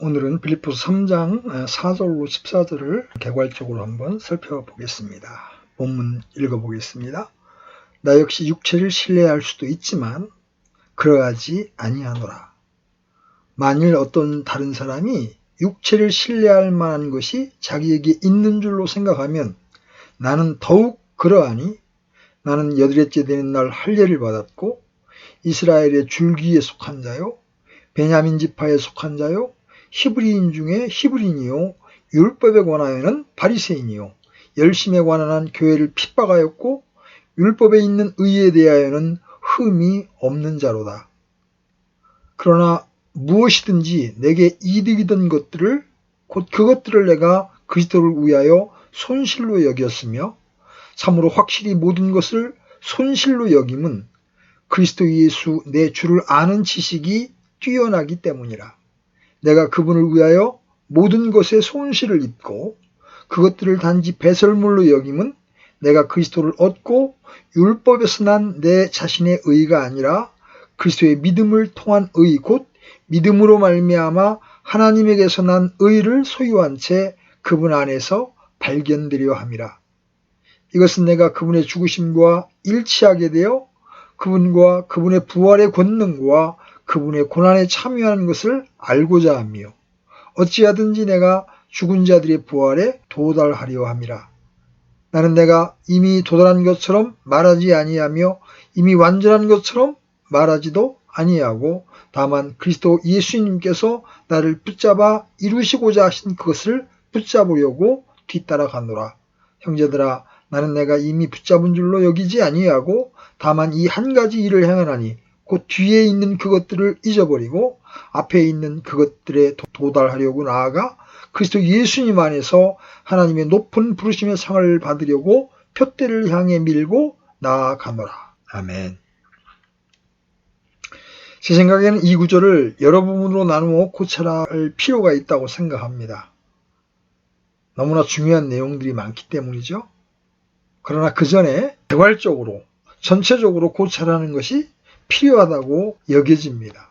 오늘은 빌립보서 3장 4절로 14절을 개괄적으로 한번 살펴보겠습니다. 본문 읽어보겠습니다. 나 역시 육체를 신뢰할 수도 있지만 그러하지 아니하노라. 만일 어떤 다른 사람이 육체를 신뢰할 만한 것이 자기에게 있는 줄로 생각하면 나는 더욱 그러하니 나는 여드렛째 되는 날 할례를 받았고 이스라엘의 줄기에 속한 자요 베냐민 지파에 속한 자요 히브리인 중에 히브리인이요 율법에 관하여는 바리새인이요 열심에 관한 교회를 핍박하였고 율법에 있는 의에 대하여는 흠이 없는 자로다. 그러나 무엇이든지 내게 이득이던 것들을 곧 그것들을 내가 그리스도를 위하여 손실로 여겼으며 참으로 확실히 모든 것을 손실로 여김은 그리스도 예수 내 주를 아는 지식이 뛰어나기 때문이라. 내가 그분을 위하여 모든 것에 손실을 입고 그것들을 단지 배설물로 여김은 내가 그리스도를 얻고 율법에서 난 내 자신의 의가 아니라 그리스도의 믿음을 통한 의 곧 믿음으로 말미암아 하나님에게서 난 의를 소유한 채 그분 안에서 발견되려 함이라. 이것은 내가 그분의 죽으심과 일치하게 되어 그분과 그분의 부활의 권능과 그분의 고난에 참여하는 것을 알고자 하며 어찌하든지 내가 죽은 자들의 부활에 도달하려 함이라. 나는 내가 이미 도달한 것처럼 말하지 아니하며 이미 완전한 것처럼 말하지도 아니하고 다만 그리스도 예수님께서 나를 붙잡아 이루시고자 하신 그것을 붙잡으려고 뒤따라가노라. 형제들아, 나는 내가 이미 붙잡은 줄로 여기지 아니하고 다만 이 한 가지 일을 행하나니 곧 뒤에 있는 그것들을 잊어버리고 앞에 있는 그것들에 도달하려고 나아가 그리스도 예수님 안에서 하나님의 높은 부르심의 상을 받으려고 표대를 향해 밀고 나아가노라. 아멘. 제 생각에는 이 구절을 여러 부분으로 나누어 고쳐야 할 필요가 있다고 생각합니다. 너무나 중요한 내용들이 많기 때문이죠. 그러나 그 전에 개괄적으로 전체적으로 고쳐라는 것이 필요하다고 여겨집니다.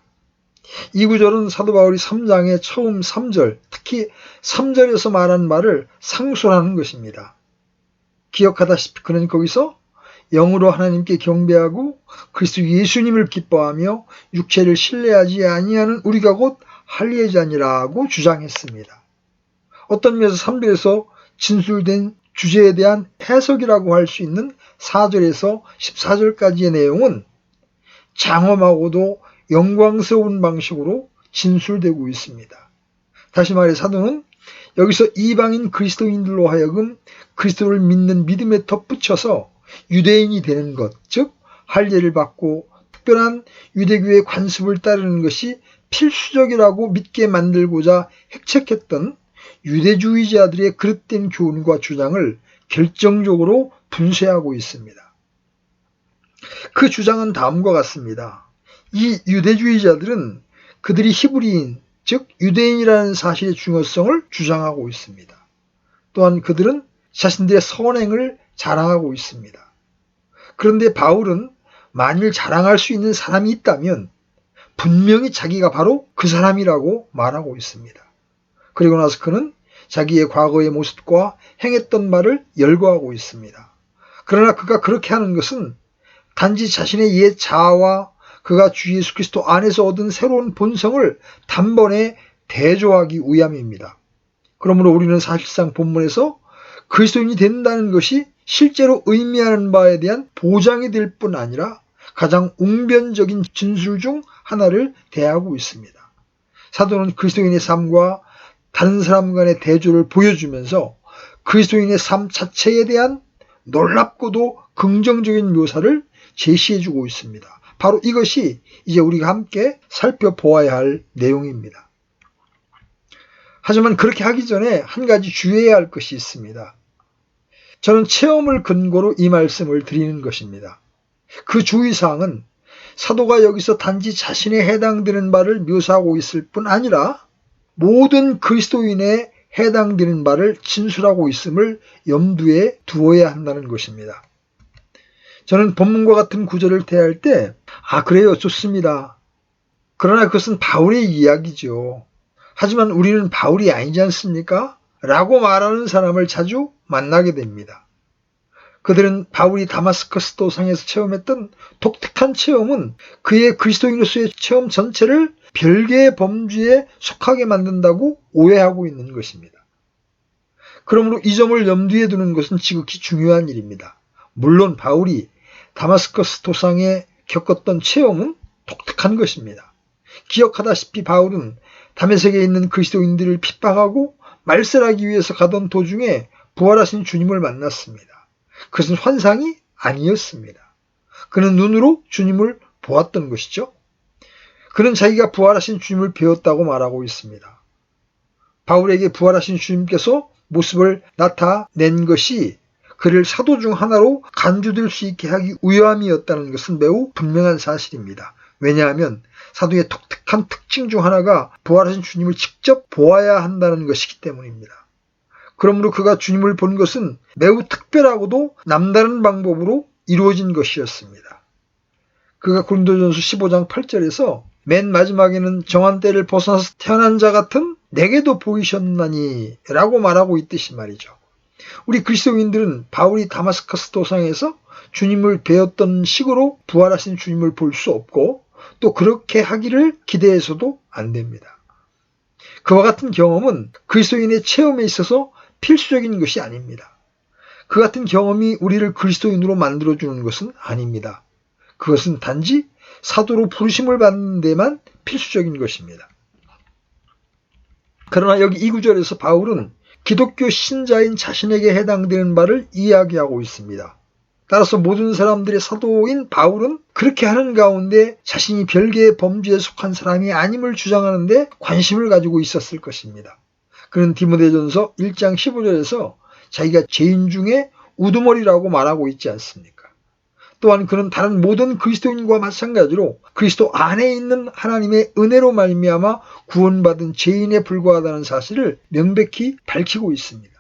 이 구절은 사도 바울이 3장의 처음 3절, 특히 3절에서 말한 말을 상술하는 것입니다. 기억하다시피 그는 거기서 영으로 하나님께 경배하고 그리스도 예수님을 기뻐하며 육체를 신뢰하지 아니하는 우리가 곧 할례자니라고 주장했습니다. 어떤 면에서 3절에서 진술된 주제에 대한 해석이라고 할 수 있는 4절에서 14절까지의 내용은 장엄하고도 영광스러운 방식으로 진술되고 있습니다. 다시 말해 사도는 여기서 이방인 그리스도인들로 하여금 그리스도를 믿는 믿음에 덧붙여서 유대인이 되는 것, 즉 할례를 받고 특별한 유대교의 관습을 따르는 것이 필수적이라고 믿게 만들고자 핵책했던 유대주의자들의 그릇된 교훈과 주장을 결정적으로 분쇄하고 있습니다. 그 주장은 다음과 같습니다. 이 유대주의자들은 그들이 히브리인, 즉 유대인이라는 사실의 중요성을 주장하고 있습니다. 또한 그들은 자신들의 선행을 자랑하고 있습니다. 그런데 바울은 만일 자랑할 수 있는 사람이 있다면 분명히 자기가 바로 그 사람이라고 말하고 있습니다. 그리고 나서 그는 자기의 과거의 모습과 행했던 말을 열거하고 있습니다. 그러나 그가 그렇게 하는 것은 단지 자신의 옛 자아와 그가 주 예수 그리스도 안에서 얻은 새로운 본성을 단번에 대조하기 위함입니다. 그러므로 우리는 사실상 본문에서 그리스도인이 된다는 것이 실제로 의미하는 바에 대한 보장이 될 뿐 아니라 가장 웅변적인 진술 중 하나를 대하고 있습니다. 사도는 그리스도인의 삶과 다른 사람 간의 대조를 보여주면서 그리스도인의 삶 자체에 대한 놀랍고도 긍정적인 묘사를 제시해주고 있습니다. 바로 이것이 이제 우리가 함께 살펴보아야 할 내용입니다. 하지만 그렇게 하기 전에 한 가지 주의해야 할 것이 있습니다. 저는 체험을 근거로 이 말씀을 드리는 것입니다. 그 주의사항은 사도가 여기서 단지 자신에 해당되는 바를 묘사하고 있을 뿐 아니라 모든 그리스도인에 해당되는 바를 진술하고 있음을 염두에 두어야 한다는 것입니다. 저는 본문과 같은 구절을 대할 때 그래요, 좋습니다. 그러나 그것은 바울의 이야기죠. 하지만 우리는 바울이 아니지 않습니까? 라고 말하는 사람을 자주 만나게 됩니다. 그들은 바울이 다마스커스 도상에서 체험했던 독특한 체험은 그의 그리스도인으로서의 체험 전체를 별개의 범주에 속하게 만든다고 오해하고 있는 것입니다. 그러므로 이 점을 염두에 두는 것은 지극히 중요한 일입니다. 물론 바울이 다마스커스 도상에 겪었던 체험은 독특한 것입니다. 기억하다시피 바울은 다메섹에 있는 그리스도인들을 핍박하고 말살하기 위해서 가던 도중에 부활하신 주님을 만났습니다. 그것은 환상이 아니었습니다. 그는 눈으로 주님을 보았던 것이죠. 그는 자기가 부활하신 주님을 배웠다고 말하고 있습니다. 바울에게 부활하신 주님께서 모습을 나타낸 것이 그를 사도 중 하나로 간주될 수 있게 하기 위함이었다는 것은 매우 분명한 사실입니다. 왜냐하면 사도의 독특한 특징 중 하나가 부활하신 주님을 직접 보아야 한다는 것이기 때문입니다. 그러므로 그가 주님을 본 것은 매우 특별하고도 남다른 방법으로 이루어진 것이었습니다. 그가 고린도전서 15장 8절에서 맨 마지막에는 정한 때를 벗어나서 태어난 자 같은 내게도 보이셨나니 라고 말하고 있듯이 말이죠. 우리 그리스도인들은 바울이 다마스커스 도상에서 주님을 배웠던 식으로 부활하신 주님을 볼 수 없고 또 그렇게 하기를 기대해서도 안 됩니다. 그와 같은 경험은 그리스도인의 체험에 있어서 필수적인 것이 아닙니다. 그 같은 경험이 우리를 그리스도인으로 만들어주는 것은 아닙니다. 그것은 단지 사도로 부르심을 받는 데만 필수적인 것입니다. 그러나 여기 이 구절에서 바울은 기독교 신자인 자신에게 해당되는 바를 이야기하고 있습니다. 따라서 모든 사람들의 사도인 바울은 그렇게 하는 가운데 자신이 별개의 범주에 속한 사람이 아님을 주장하는데 관심을 가지고 있었을 것입니다. 그는 디모데전서 1장 15절에서 자기가 죄인 중에 우두머리라고 말하고 있지 않습니까? 또한 그는 다른 모든 그리스도인과 마찬가지로 그리스도 안에 있는 하나님의 은혜로 말미암아 구원받은 죄인에 불과하다는 사실을 명백히 밝히고 있습니다.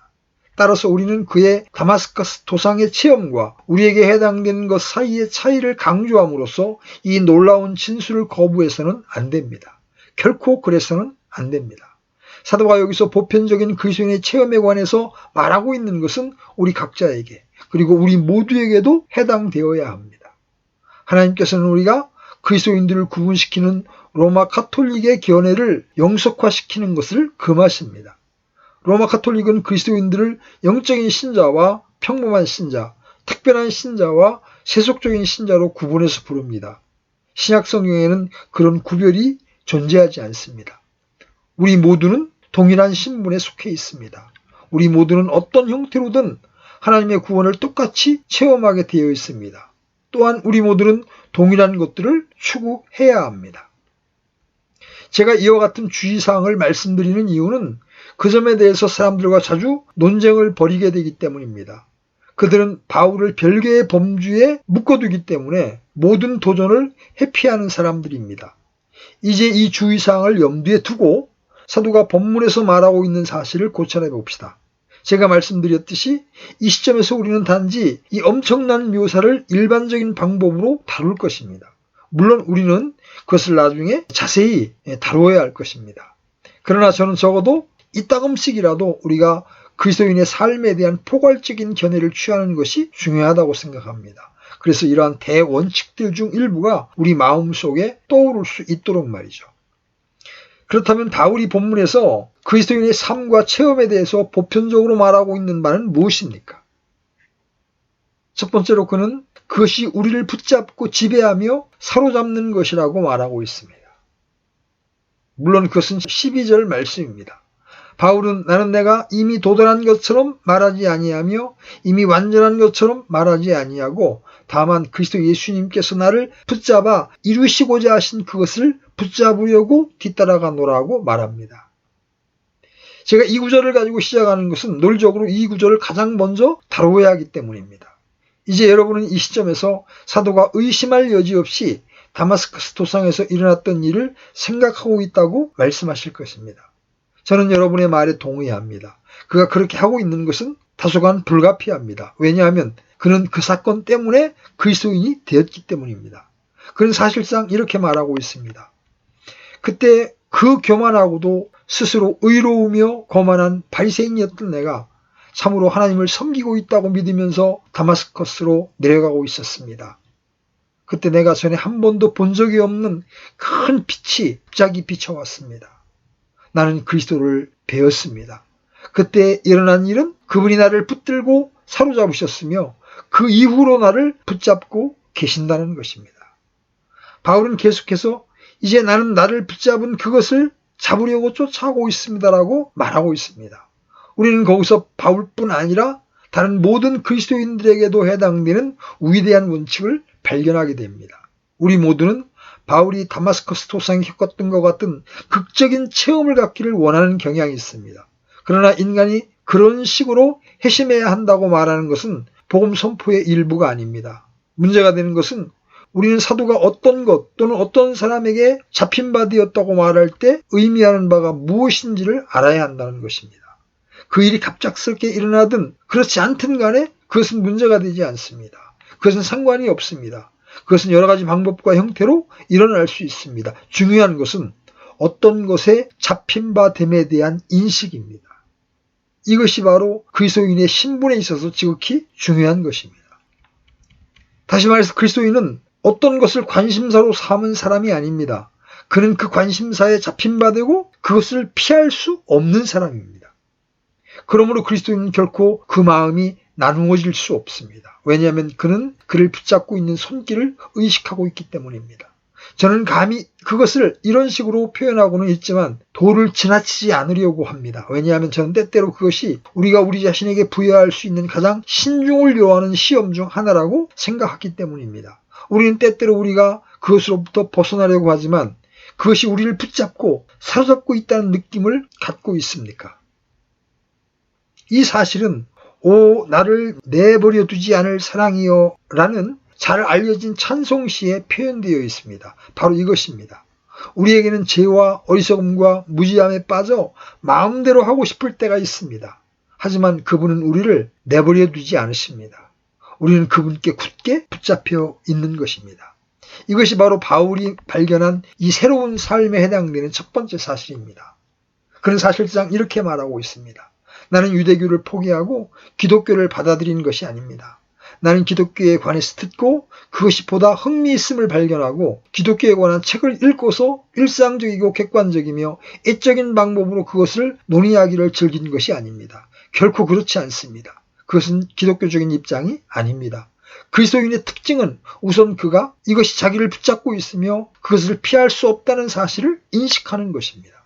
따라서 우리는 그의 다마스커스 도상의 체험과 우리에게 해당되는 것 사이의 차이를 강조함으로써 이 놀라운 진술을 거부해서는 안 됩니다. 결코 그래서는 안 됩니다. 사도가 여기서 보편적인 그리스도인의 체험에 관해서 말하고 있는 것은 우리 각자에게 그리고 우리 모두에게도 해당되어야 합니다. 하나님께서는 우리가 그리스도인들을 구분시키는 로마 가톨릭의 견해를 영속화시키는 것을 금하십니다. 로마 가톨릭은 그리스도인들을 영적인 신자와 평범한 신자, 특별한 신자와 세속적인 신자로 구분해서 부릅니다. 신약 성경에는 그런 구별이 존재하지 않습니다. 우리 모두는 동일한 신분에 속해 있습니다. 우리 모두는 어떤 형태로든 하나님의 구원을 똑같이 체험하게 되어 있습니다. 또한 우리 모두는 동일한 것들을 추구해야 합니다. 제가 이와 같은 주의사항을 말씀드리는 이유는 그 점에 대해서 사람들과 자주 논쟁을 벌이게 되기 때문입니다. 그들은 바울을 별개의 범주에 묶어두기 때문에 모든 도전을 회피하는 사람들입니다. 이제 이 주의사항을 염두에 두고 사도가 본문에서 말하고 있는 사실을 고찰해 봅시다. 제가 말씀드렸듯이 이 시점에서 우리는 단지 이 엄청난 묘사를 일반적인 방법으로 다룰 것입니다. 물론 우리는 그것을 나중에 자세히 다루어야 할 것입니다. 그러나 저는 적어도 이따금씩이라도 우리가 그리스도인의 삶에 대한 포괄적인 견해를 취하는 것이 중요하다고 생각합니다. 그래서 이러한 대원칙들 중 일부가 우리 마음속에 떠오를 수 있도록 말이죠. 그렇다면 바울이 본문에서 그리스도인의 삶과 체험에 대해서 보편적으로 말하고 있는 바는 무엇입니까? 첫 번째로 그는 그것이 우리를 붙잡고 지배하며 사로잡는 것이라고 말하고 있습니다. 물론 그것은 12절 말씀입니다. 바울은 나는 내가 이미 도달한 것처럼 말하지 아니하며 이미 완전한 것처럼 말하지 아니하고 다만 그리스도 예수님께서 나를 붙잡아 이루시고자 하신 그것을 붙잡으려고 뒤따라가노라고 말합니다. 제가 이 구절을 가지고 시작하는 것은 논리적으로 이 구절을 가장 먼저 다루어야 하기 때문입니다. 이제 여러분은 이 시점에서 사도가 의심할 여지 없이 다마스커스 도상에서 일어났던 일을 생각하고 있다고 말씀하실 것입니다. 저는 여러분의 말에 동의합니다. 그가 그렇게 하고 있는 것은 다소간 불가피합니다. 왜냐하면 그는 그 사건 때문에 그리스도인이 되었기 때문입니다. 그는 사실상 이렇게 말하고 있습니다. 그때 그 교만하고도 스스로 의로우며 거만한 바리새인이었던 내가 참으로 하나님을 섬기고 있다고 믿으면서 다마스커스로 내려가고 있었습니다. 그때 내가 전에 한 번도 본 적이 없는 큰 빛이 갑자기 비춰왔습니다. 나는 그리스도를 배웠습니다. 그때 일어난 일은 그분이 나를 붙들고 사로잡으셨으며 그 이후로 나를 붙잡고 계신다는 것입니다. 바울은 계속해서 이제 나는 나를 붙잡은 그것을 잡으려고 쫓아가고 있습니다라고 말하고 있습니다. 우리는 거기서 바울뿐 아니라 다른 모든 그리스도인들에게도 해당되는 위대한 원칙을 발견하게 됩니다. 우리 모두는 바울이 다마스커스 도상에 겪었던 것 같은 극적인 체험을 갖기를 원하는 경향이 있습니다. 그러나 인간이 그런 식으로 회심해야 한다고 말하는 것은 복음 선포의 일부가 아닙니다. 문제가 되는 것은 우리는 사도가 어떤 것 또는 어떤 사람에게 잡힌 바 되었다고 말할 때 의미하는 바가 무엇인지를 알아야 한다는 것입니다. 그 일이 갑작스럽게 일어나든 그렇지 않든 간에 그것은 문제가 되지 않습니다. 그것은 상관이 없습니다. 그것은 여러 가지 방법과 형태로 일어날 수 있습니다. 중요한 것은 어떤 것에 잡힌 바 됨에 대한 인식입니다. 이것이 바로 그리스도인의 신분에 있어서 지극히 중요한 것입니다. 다시 말해서 그리스도인은 어떤 것을 관심사로 삼은 사람이 아닙니다. 그는 그 관심사에 잡힌 바 되고 그것을 피할 수 없는 사람입니다. 그러므로 그리스도인은 결코 그 마음이 나누어질 수 없습니다. 왜냐하면 그는 그를 붙잡고 있는 손길을 의식하고 있기 때문입니다. 저는 감히 그것을 이런 식으로 표현하고는 있지만 도를 지나치지 않으려고 합니다. 왜냐하면 저는 때때로 그것이 우리가 우리 자신에게 부여할 수 있는 가장 신중을 요하는 시험 중 하나라고 생각하기 때문입니다. 우리는 때때로 우리가 그것으로부터 벗어나려고 하지만 그것이 우리를 붙잡고 사로잡고 있다는 느낌을 갖고 있습니까? 이 사실은 오 나를 내버려 두지 않을 사랑이여 라는 잘 알려진 찬송시에 표현되어 있습니다. 바로 이것입니다. 우리에게는 죄와 어리석음과 무지함에 빠져 마음대로 하고 싶을 때가 있습니다. 하지만 그분은 우리를 내버려 두지 않으십니다. 우리는 그분께 굳게 붙잡혀 있는 것입니다. 이것이 바로 바울이 발견한 이 새로운 삶에 해당되는 첫 번째 사실입니다. 그는 사실상 이렇게 말하고 있습니다. 나는 유대교를 포기하고 기독교를 받아들인 것이 아닙니다. 나는 기독교에 관해서 듣고 그것이 보다 흥미있음을 발견하고 기독교에 관한 책을 읽고서 일상적이고 객관적이며 애적인 방법으로 그것을 논의하기를 즐긴 것이 아닙니다. 결코 그렇지 않습니다. 그것은 기독교적인 입장이 아닙니다. 그리스도인의 특징은 우선 그가 이것이 자기를 붙잡고 있으며 그것을 피할 수 없다는 사실을 인식하는 것입니다.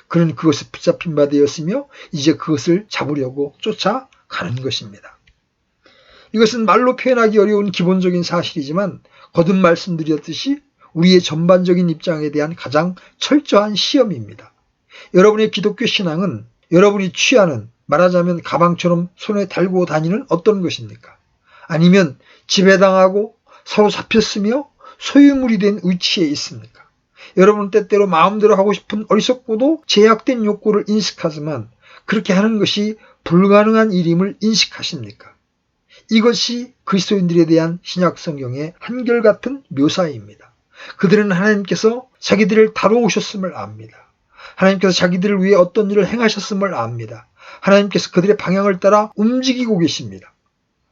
그는 그것에 붙잡힌 바 되었으며 이제 그것을 잡으려고 쫓아가는 것입니다. 이것은 말로 표현하기 어려운 기본적인 사실이지만 거듭 말씀드렸듯이 우리의 전반적인 입장에 대한 가장 철저한 시험입니다. 여러분의 기독교 신앙은 여러분이 취하는 말하자면 가방처럼 손에 달고 다니는 어떤 것입니까? 아니면 지배당하고 서로 잡혔으며 소유물이 된 위치에 있습니까? 여러분 때때로 마음대로 하고 싶은 어리석고도 제약된 욕구를 인식하지만 그렇게 하는 것이 불가능한 일임을 인식하십니까? 이것이 그리스도인들에 대한 신약 성경의 한결같은 묘사입니다. 그들은 하나님께서 자기들을 다루오셨음을 압니다. 하나님께서 자기들을 위해 어떤 일을 행하셨음을 압니다. 하나님께서 그들의 방향을 따라 움직이고 계십니다.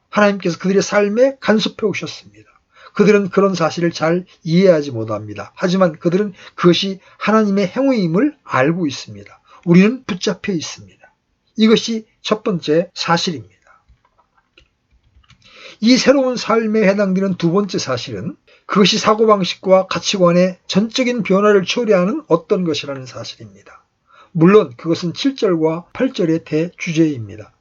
하나님께서 그들의 삶에 간섭해 오셨습니다. 그들은 그런 사실을 잘 이해하지 못합니다. 하지만 그들은 그것이 하나님의 행위임을 알고 있습니다. 우리는 붙잡혀 있습니다. 이것이 첫 번째 사실입니다. 이 새로운 삶에 해당되는 두 번째 사실은 그것이 사고방식과 가치관의 전적인 변화를 초래하는 어떤 것이라는 사실입니다. 물론 그것은 7절과 8절의 대주제입니다.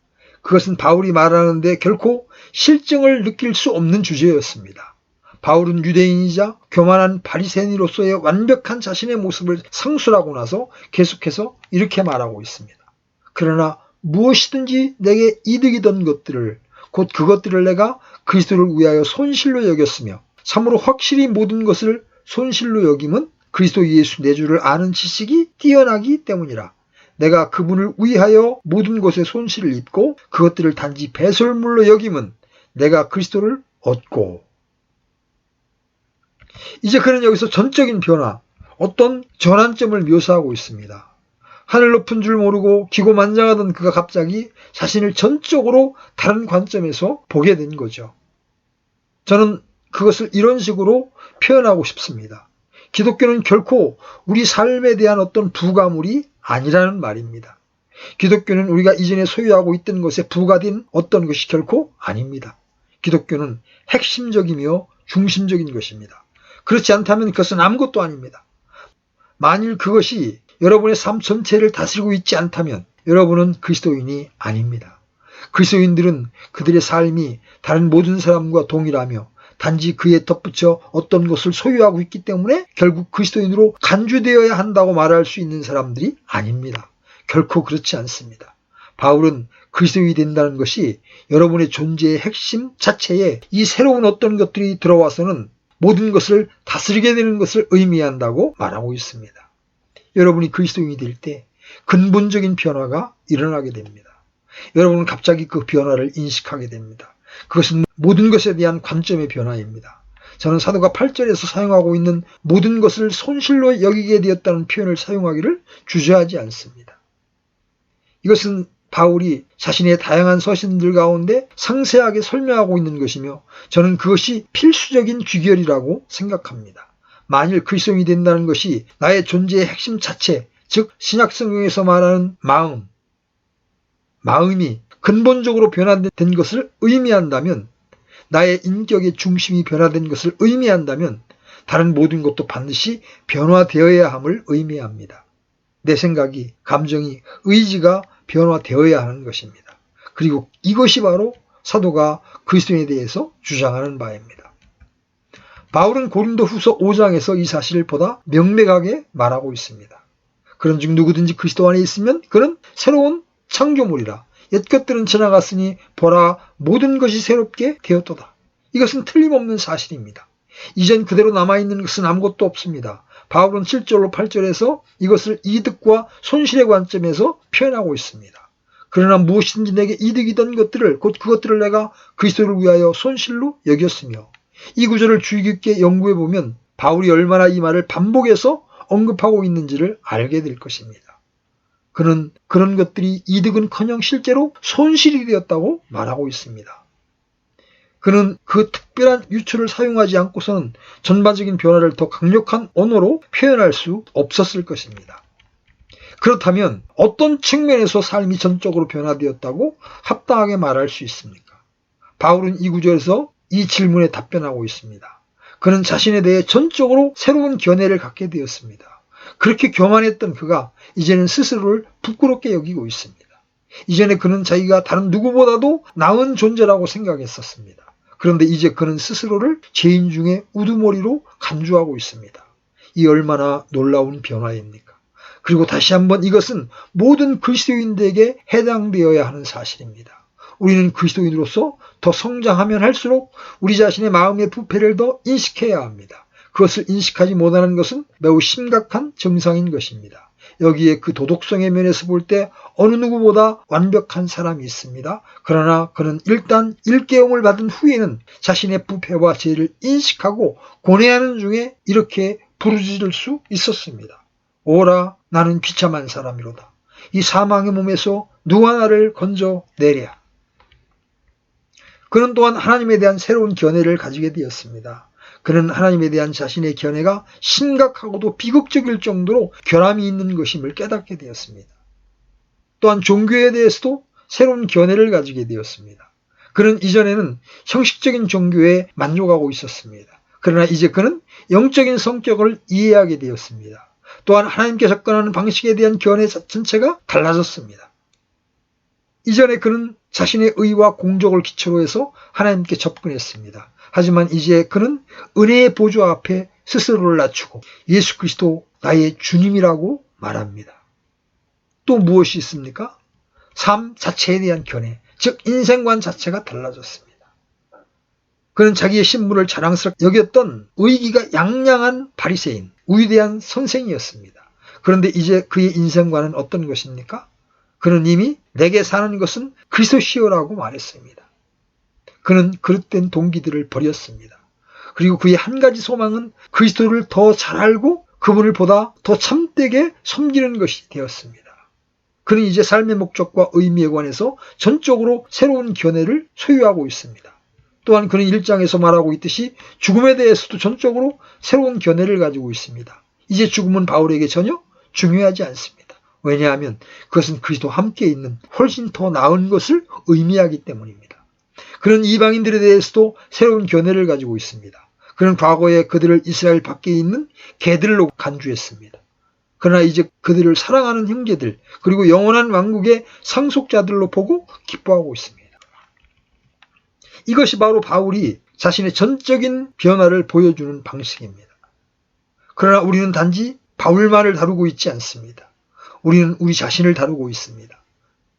그것은 바울이 말하는데 결코 실증을 느낄 수 없는 주제였습니다. 바울은 유대인이자 교만한 바리새인으로서의 완벽한 자신의 모습을 상술하고 나서 계속해서 이렇게 말하고 있습니다. 그러나 무엇이든지 내게 이득이던 것들을 곧 그것들을 내가 그리스도를 위하여 손실로 여겼으며 참으로 확실히 모든 것을 손실로 여김은 그리스도 예수 내 주를 아는 지식이 뛰어나기 때문이라. 내가 그분을 위하여 모든 것에 손실을 입고 그것들을 단지 배설물로 여김은 내가 그리스도를 얻고. 이제 그는 여기서 전적인 변화, 어떤 전환점을 묘사하고 있습니다. 하늘 높은 줄 모르고 기고만장하던 그가 갑자기 자신을 전적으로 다른 관점에서 보게 된 거죠. 저는 그것을 이런 식으로 표현하고 싶습니다. 기독교는 결코 우리 삶에 대한 어떤 부가물이 아니라는 말입니다. 기독교는 우리가 이전에 소유하고 있던 것에 부가된 어떤 것이 결코 아닙니다. 기독교는 핵심적이며 중심적인 것입니다. 그렇지 않다면 그것은 아무것도 아닙니다. 만일 그것이 여러분의 삶 전체를 다스리고 있지 않다면 여러분은 그리스도인이 아닙니다. 그리스도인들은 그들의 삶이 다른 모든 사람과 동일하며 단지 그에 덧붙여 어떤 것을 소유하고 있기 때문에 결국 그리스도인으로 간주되어야 한다고 말할 수 있는 사람들이 아닙니다. 결코 그렇지 않습니다. 바울은 그리스도인이 된다는 것이 여러분의 존재의 핵심 자체에 이 새로운 어떤 것들이 들어와서는 모든 것을 다스리게 되는 것을 의미한다고 말하고 있습니다. 여러분이 그리스도인이 될 때 근본적인 변화가 일어나게 됩니다. 여러분은 갑자기 그 변화를 인식하게 됩니다. 그것은 모든 것에 대한 관점의 변화입니다. 저는 사도가 8절에서 사용하고 있는 모든 것을 손실로 여기게 되었다는 표현을 사용하기를 주저하지 않습니다. 이것은 바울이 자신의 다양한 서신들 가운데 상세하게 설명하고 있는 것이며 저는 그것이 필수적인 귀결이라고 생각합니다. 만일 그리스도인이 된다는 것이 나의 존재의 핵심 자체, 즉 신약성경에서 말하는 마음이 근본적으로 변화된 것을 의미한다면, 나의 인격의 중심이 변화된 것을 의미한다면 다른 모든 것도 반드시 변화되어야 함을 의미합니다. 내 생각이, 감정이, 의지가 변화되어야 하는 것입니다. 그리고 이것이 바로 사도가 그리스도인에 대해서 주장하는 바입니다. 바울은 고린도후서 5장에서 이 사실을 보다 명백하게 말하고 있습니다. 그런즉 누구든지 그리스도 안에 있으면 그는 새로운 창조물이라. 옛 것들은 지나갔으니 보라 모든 것이 새롭게 되었도다. 이것은 틀림없는 사실입니다. 이젠 그대로 남아있는 것은 아무것도 없습니다. 바울은 7절로 8절에서 이것을 이득과 손실의 관점에서 표현하고 있습니다. 그러나 무엇이든지 내게 이득이던 것들을, 곧 그것들을 내가 그리스도를 위하여 손실로 여겼으며, 이 구절을 주의 깊게 연구해보면 바울이 얼마나 이 말을 반복해서 언급하고 있는지를 알게 될 것입니다. 그는 그런 것들이 이득은커녕 실제로 손실이 되었다고 말하고 있습니다. 그는 그 특별한 유추를 사용하지 않고서는 전반적인 변화를 더 강력한 언어로 표현할 수 없었을 것입니다. 그렇다면 어떤 측면에서 삶이 전적으로 변화되었다고 합당하게 말할 수 있습니까? 바울은 이 구절에서 이 질문에 답변하고 있습니다. 그는 자신에 대해 전적으로 새로운 견해를 갖게 되었습니다. 그렇게 교만했던 그가 이제는 스스로를 부끄럽게 여기고 있습니다. 이전에 그는 자기가 다른 누구보다도 나은 존재라고 생각했었습니다. 그런데 이제 그는 스스로를 죄인 중에 우두머리로 간주하고 있습니다. 이 얼마나 놀라운 변화입니까? 그리고 다시 한번 이것은 모든 그리스도인들에게 해당되어야 하는 사실입니다. 우리는 그리스도인으로서 더 성장하면 할수록 우리 자신의 마음의 부패를 더 인식해야 합니다. 그것을 인식하지 못하는 것은 매우 심각한 증상인 것입니다. 여기에 그 도덕성의 면에서 볼 때 어느 누구보다 완벽한 사람이 있습니다. 그러나 그는 일단 일깨움을 받은 후에는 자신의 부패와 죄를 인식하고 고뇌하는 중에 이렇게 부르짖을 수 있었습니다. 오라, 나는 비참한 사람이로다. 이 사망의 몸에서 누가 나를 건져내랴. 그는 또한 하나님에 대한 새로운 견해를 가지게 되었습니다. 그는 하나님에 대한 자신의 견해가 심각하고도 비극적일 정도로 결함이 있는 것임을 깨닫게 되었습니다. 또한 종교에 대해서도 새로운 견해를 가지게 되었습니다. 그는 이전에는 형식적인 종교에 만족하고 있었습니다. 그러나 이제 그는 영적인 성격을 이해하게 되었습니다. 또한 하나님께 접근하는 방식에 대한 견해 전체가 달라졌습니다. 이전에 그는 자신의 의와 공적을 기초로 해서 하나님께 접근했습니다. 하지만 이제 그는 은혜의 보좌 앞에 스스로를 낮추고 예수 그리스도 나의 주님이라고 말합니다. 또 무엇이 있습니까? 삶 자체에 대한 견해, 즉 인생관 자체가 달라졌습니다. 그는 자기의 신분을 자랑스럽게 여겼던 의기가 양양한 바리새인, 위대한 선생이었습니다. 그런데 이제 그의 인생관은 어떤 것입니까? 그는 이미 내게 사는 것은 그리스도시요라고 말했습니다. 그는 그릇된 동기들을 버렸습니다. 그리고 그의 한 가지 소망은 그리스도를 더 잘 알고 그분을 보다 더 참되게 섬기는 것이 되었습니다. 그는 이제 삶의 목적과 의미에 관해서 전적으로 새로운 견해를 소유하고 있습니다. 또한 그는 1장에서 말하고 있듯이 죽음에 대해서도 전적으로 새로운 견해를 가지고 있습니다. 이제 죽음은 바울에게 전혀 중요하지 않습니다. 왜냐하면 그것은 그리스도와 함께 있는 훨씬 더 나은 것을 의미하기 때문입니다. 그는 이방인들에 대해서도 새로운 견해를 가지고 있습니다. 그는 과거에 그들을 이스라엘 밖에 있는 개들로 간주했습니다. 그러나 이제 그들을 사랑하는 형제들 그리고 영원한 왕국의 상속자들로 보고 기뻐하고 있습니다. 이것이 바로 바울이 자신의 전적인 변화를 보여주는 방식입니다. 그러나 우리는 단지 바울만을 다루고 있지 않습니다. 우리는 우리 자신을 다루고 있습니다.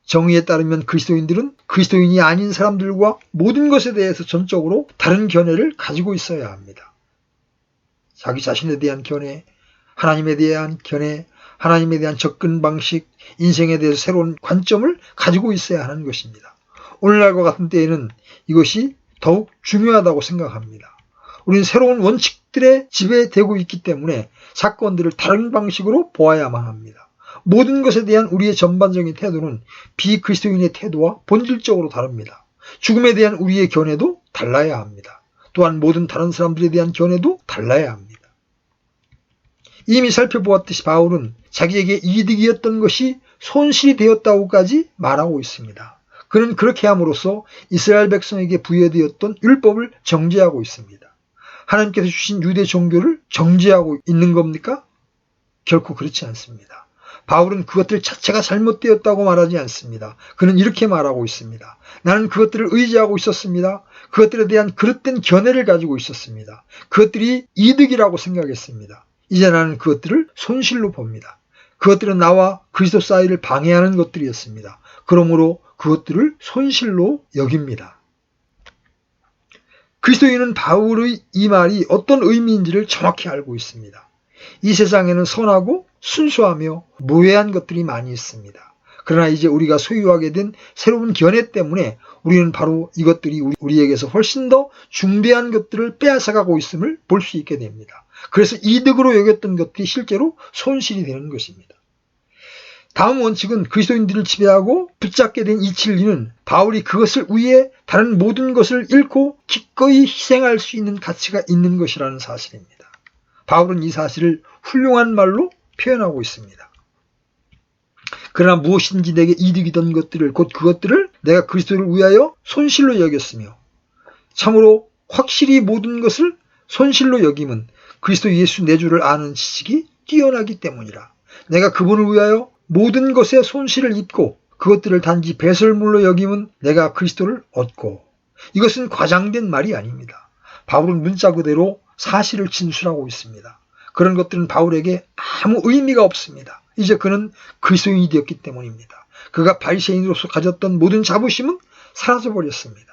정의에 따르면 그리스도인들은 그리스도인이 아닌 사람들과 모든 것에 대해서 전적으로 다른 견해를 가지고 있어야 합니다. 자기 자신에 대한 견해, 하나님에 대한 견해, 하나님에 대한 접근 방식, 인생에 대해서 새로운 관점을 가지고 있어야 하는 것입니다. 오늘날과 같은 때에는 이것이 더욱 중요하다고 생각합니다. 우리는 새로운 원칙들에 지배되고 있기 때문에 사건들을 다른 방식으로 보아야만 합니다. 모든 것에 대한 우리의 전반적인 태도는 비그리스도인의 태도와 본질적으로 다릅니다. 죽음에 대한 우리의 견해도 달라야 합니다. 또한 모든 다른 사람들에 대한 견해도 달라야 합니다. 이미 살펴보았듯이 바울은 자기에게 이득이었던 것이 손실이 되었다고까지 말하고 있습니다. 그는 그렇게 함으로써 이스라엘 백성에게 부여되었던 율법을 정죄하고 있습니다. 하나님께서 주신 유대 종교를 정죄하고 있는 겁니까? 결코 그렇지 않습니다. 바울은 그것들 자체가 잘못되었다고 말하지 않습니다. 그는 이렇게 말하고 있습니다. 나는 그것들을 의지하고 있었습니다. 그것들에 대한 그릇된 견해를 가지고 있었습니다. 그것들이 이득이라고 생각했습니다. 이제 나는 그것들을 손실로 봅니다. 그것들은 나와 그리스도 사이를 방해하는 것들이었습니다. 그러므로 그것들을 손실로 여깁니다. 그리스도인은 바울의 이 말이 어떤 의미인지를 정확히 알고 있습니다. 이 세상에는 선하고 순수하며 무해한 것들이 많이 있습니다. 그러나 이제 우리가 소유하게 된 새로운 견해 때문에 우리는 바로 이것들이 우리에게서 훨씬 더 중대한 것들을 빼앗아가고 있음을 볼 수 있게 됩니다. 그래서 이득으로 여겼던 것들이 실제로 손실이 되는 것입니다. 다음 원칙은 그리스도인들을 지배하고 붙잡게 된 이 진리는 바울이 그것을 위해 다른 모든 것을 잃고 기꺼이 희생할 수 있는 가치가 있는 것이라는 사실입니다. 바울은 이 사실을 훌륭한 말로 표현하고 있습니다. 그러나 무엇인지 내게 이득이던 것들을 곧 그것들을 내가 그리스도를 위하여 손실로 여겼으며 참으로 확실히 모든 것을 손실로 여김은 그리스도 예수 내 주를 아는 지식이 뛰어나기 때문이라. 내가 그분을 위하여 모든 것에 손실을 입고 그것들을 단지 배설물로 여김은 내가 그리스도를 얻고. 이것은 과장된 말이 아닙니다. 바울은 문자 그대로 사실을 진술하고 있습니다. 그런 것들은 바울에게 아무 의미가 없습니다. 이제 그는 그리스도인이 되었기 때문입니다. 그가 바리새인으로서 가졌던 모든 자부심은 사라져버렸습니다.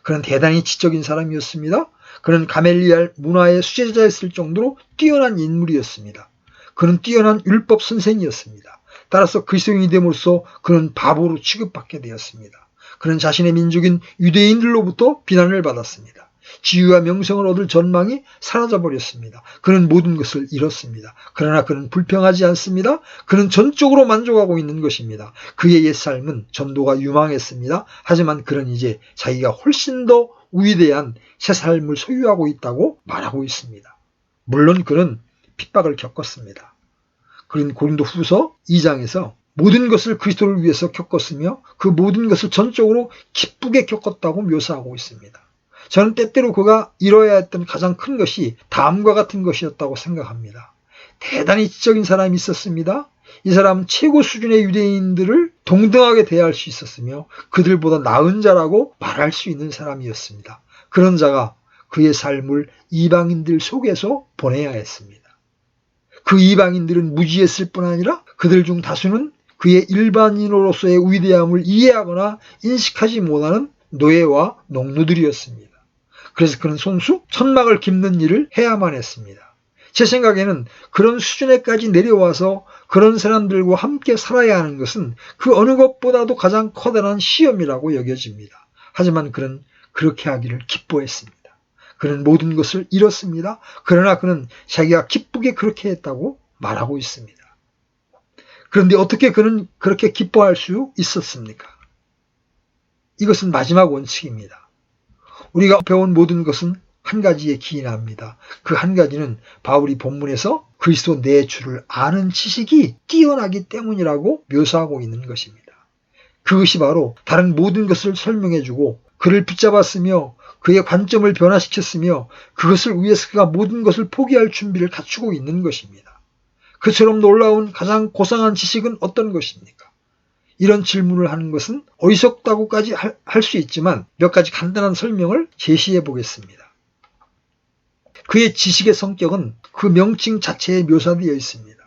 그는 대단히 지적인 사람이었습니다. 그는 가멜리알 문화의 수제자였을 정도로 뛰어난 인물이었습니다. 그는 뛰어난 율법 선생이었습니다. 따라서 그리스도인이 됨으로써 그는 바보로 취급받게 되었습니다. 그는 자신의 민족인 유대인들로부터 비난을 받았습니다. 지위와 명성을 얻을 전망이 사라져버렸습니다. 그는 모든 것을 잃었습니다. 그러나 그는 불평하지 않습니다. 그는 전적으로 만족하고 있는 것입니다. 그의 옛삶은 전도가 유망했습니다. 하지만 그는 이제 자기가 훨씬 더 위대한 새 삶을 소유하고 있다고 말하고 있습니다. 물론 그는 핍박을 겪었습니다. 그는 고린도후서 2장에서 모든 것을 그리스도를 위해서 겪었으며 그 모든 것을 전적으로 기쁘게 겪었다고 묘사하고 있습니다. 저는 때때로 그가 이뤄야 했던 가장 큰 것이 다음과 같은 것이었다고 생각합니다. 대단히 지적인 사람이 있었습니다. 이 사람은 최고 수준의 유대인들을 동등하게 대할 수 있었으며 그들보다 나은 자라고 말할 수 있는 사람이었습니다. 그런 자가 그의 삶을 이방인들 속에서 보내야 했습니다. 그 이방인들은 무지했을 뿐 아니라 그들 중 다수는 그의 일반인으로서의 위대함을 이해하거나 인식하지 못하는 노예와 농노들이었습니다. 그래서 그는 손수 천막을 깁는 일을 해야만 했습니다. 제 생각에는 그런 수준에까지 내려와서 그런 사람들과 함께 살아야 하는 것은 그 어느 것보다도 가장 커다란 시험이라고 여겨집니다. 하지만 그는 그렇게 하기를 기뻐했습니다. 그는 모든 것을 잃었습니다. 그러나 그는 자기가 기쁘게 그렇게 했다고 말하고 있습니다. 그런데 어떻게 그는 그렇게 기뻐할 수 있었습니까? 이것은 마지막 원칙입니다. 우리가 배운 모든 것은 한 가지에 기인합니다. 그 한 가지는 바울이 본문에서 그리스도 내 주를 아는 지식이 뛰어나기 때문이라고 묘사하고 있는 것입니다. 그것이 바로 다른 모든 것을 설명해주고 그를 붙잡았으며 그의 관점을 변화시켰으며 그것을 위해서 그가 모든 것을 포기할 준비를 갖추고 있는 것입니다. 그처럼 놀라운 가장 고상한 지식은 어떤 것입니까? 이런 질문을 하는 것은 어리석다고까지 할 수 있지만 몇 가지 간단한 설명을 제시해 보겠습니다. 그의 지식의 성격은 그 명칭 자체에 묘사되어 있습니다.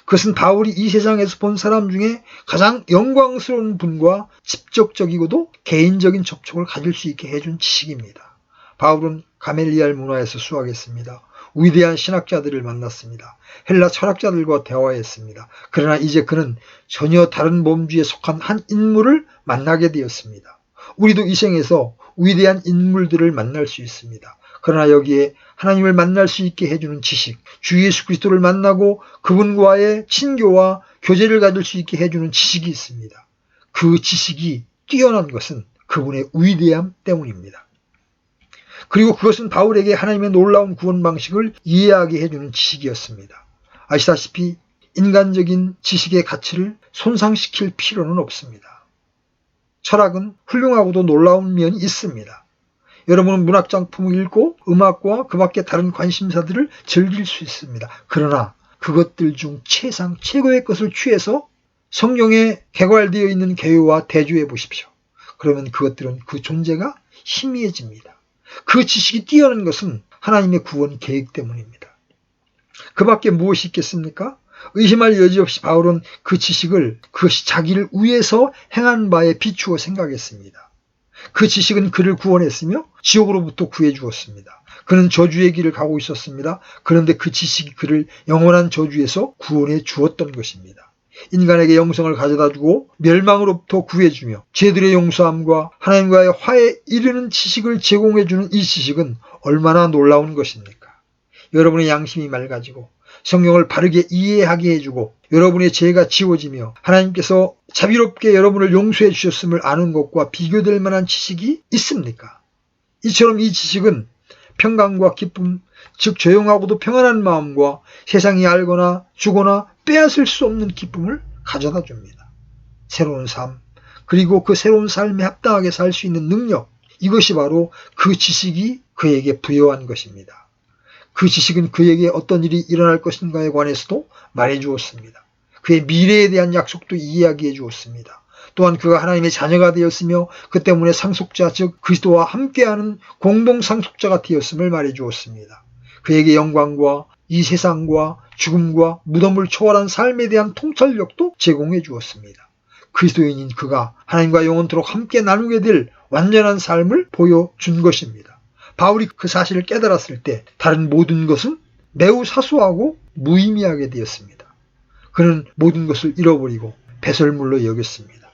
그것은 바울이 이 세상에서 본 사람 중에 가장 영광스러운 분과 직접적이고도 개인적인 접촉을 가질 수 있게 해준 지식입니다. 바울은 가멜리알 문화에서 수학했습니다. 위대한 신학자들을 만났습니다. 헬라 철학자들과 대화했습니다. 그러나 이제 그는 전혀 다른 범주에 속한 한 인물을 만나게 되었습니다. 우리도 이 생에서 위대한 인물들을 만날 수 있습니다. 그러나 여기에 하나님을 만날 수 있게 해주는 지식, 주 예수 그리스도를 만나고 그분과의 친교와 교제를 가질 수 있게 해주는 지식이 있습니다. 그 지식이 뛰어난 것은 그분의 위대함 때문입니다. 그리고 그것은 바울에게 하나님의 놀라운 구원 방식을 이해하게 해주는 지식이었습니다. 아시다시피 인간적인 지식의 가치를 손상시킬 필요는 없습니다. 철학은 훌륭하고도 놀라운 면이 있습니다. 여러분은 문학작품을 읽고 음악과 그 밖의 다른 관심사들을 즐길 수 있습니다. 그러나 그것들 중 최고의 것을 취해서 성경에 개괄되어 있는 개요와 대조해 보십시오. 그러면 그것들은 그 존재가 희미해집니다. 그 지식이 뛰어난 것은 하나님의 구원 계획 때문입니다. 그 밖에 무엇이 있겠습니까? 의심할 여지 없이 바울은 그 지식을 그것이 자기를 위해서 행한 바에 비추어 생각했습니다. 그 지식은 그를 구원했으며 지옥으로부터 구해 주었습니다. 그는 저주의 길을 가고 있었습니다. 그런데 그 지식이 그를 영원한 저주에서 구원해 주었던 것입니다. 인간에게 영생을 가져다 주고 멸망으로부터 구해주며 죄들의 용서함과 하나님과의 화해에 이르는 지식을 제공해 주는 이 지식은 얼마나 놀라운 것입니까? 여러분의 양심이 맑아지고 성경을 바르게 이해하게 해주고 여러분의 죄가 지워지며 하나님께서 자비롭게 여러분을 용서해 주셨음을 아는 것과 비교될 만한 지식이 있습니까? 이처럼 이 지식은 평강과 기쁨, 즉 조용하고도 평안한 마음과 세상이 알거나 주거나 빼앗을 수 없는 기쁨을 가져다 줍니다. 새로운 삶, 그리고 그 새로운 삶에 합당하게 살 수 있는 능력, 이것이 바로 그 지식이 그에게 부여한 것입니다. 그 지식은 그에게 어떤 일이 일어날 것인가에 관해서도 말해 주었습니다. 그의 미래에 대한 약속도 이야기해 주었습니다. 또한 그가 하나님의 자녀가 되었으며 그 때문에 상속자, 즉 그리스도와 함께하는 공동 상속자가 되었음을 말해 주었습니다. 그에게 영광과 이 세상과 죽음과 무덤을 초월한 삶에 대한 통찰력도 제공해 주었습니다. 그리스도인인 그가 하나님과 영원토록 함께 나누게 될 완전한 삶을 보여준 것입니다. 바울이 그 사실을 깨달았을 때 다른 모든 것은 매우 사소하고 무의미하게 되었습니다. 그는 모든 것을 잃어버리고 배설물로 여겼습니다.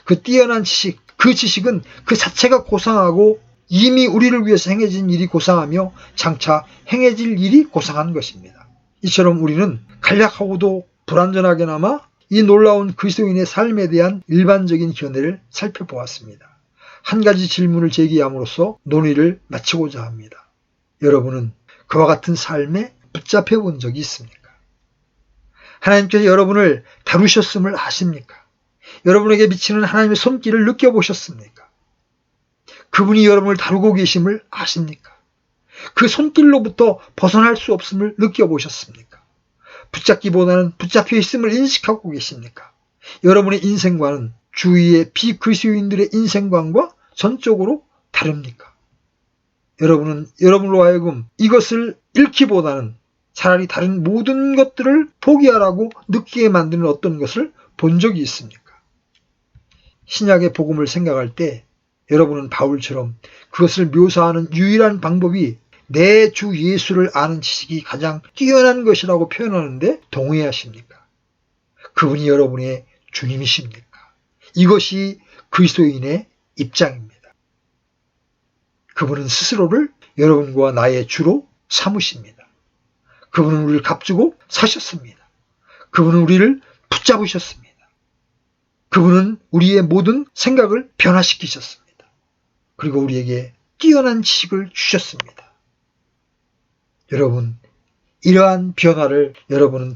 그 뛰어난 지식, 그 지식은 그 자체가 고상하고 이미 우리를 위해서 행해진 일이 고상하며 장차 행해질 일이 고상한 것입니다. 이처럼 우리는 간략하고도 불완전하게나마 이 놀라운 그리스도인의 삶에 대한 일반적인 견해를 살펴보았습니다. 한 가지 질문을 제기함으로써 논의를 마치고자 합니다. 여러분은 그와 같은 삶에 붙잡혀 본 적이 있습니까? 하나님께서 여러분을 다루셨음을 아십니까? 여러분에게 미치는 하나님의 손길을 느껴보셨습니까? 그분이 여러분을 다루고 계심을 아십니까? 그 손길로부터 벗어날 수 없음을 느껴보셨습니까? 붙잡기보다는 붙잡혀 있음을 인식하고 계십니까? 여러분의 인생관은 주위의 비그리스도인들의 인생관과 전적으로 다릅니까? 여러분은 여러분으로 하여금 이것을 잃기보다는 차라리 다른 모든 것들을 포기하라고 느끼게 만드는 어떤 것을 본 적이 있습니까? 신약의 복음을 생각할 때 여러분은 바울처럼 그것을 묘사하는 유일한 방법이 내 주 예수를 아는 지식이 가장 뛰어난 것이라고 표현하는데 동의하십니까? 그분이 여러분의 주님이십니까? 이것이 그리스도인의 입장입니다. 그분은 스스로를 여러분과 나의 주로 삼으십니다. 그분은 우리를 값주고 사셨습니다. 그분은 우리를 붙잡으셨습니다. 그분은 우리의 모든 생각을 변화시키셨습니다. 그리고 우리에게 뛰어난 지식을 주셨습니다. 여러분, 이러한 변화를 여러분은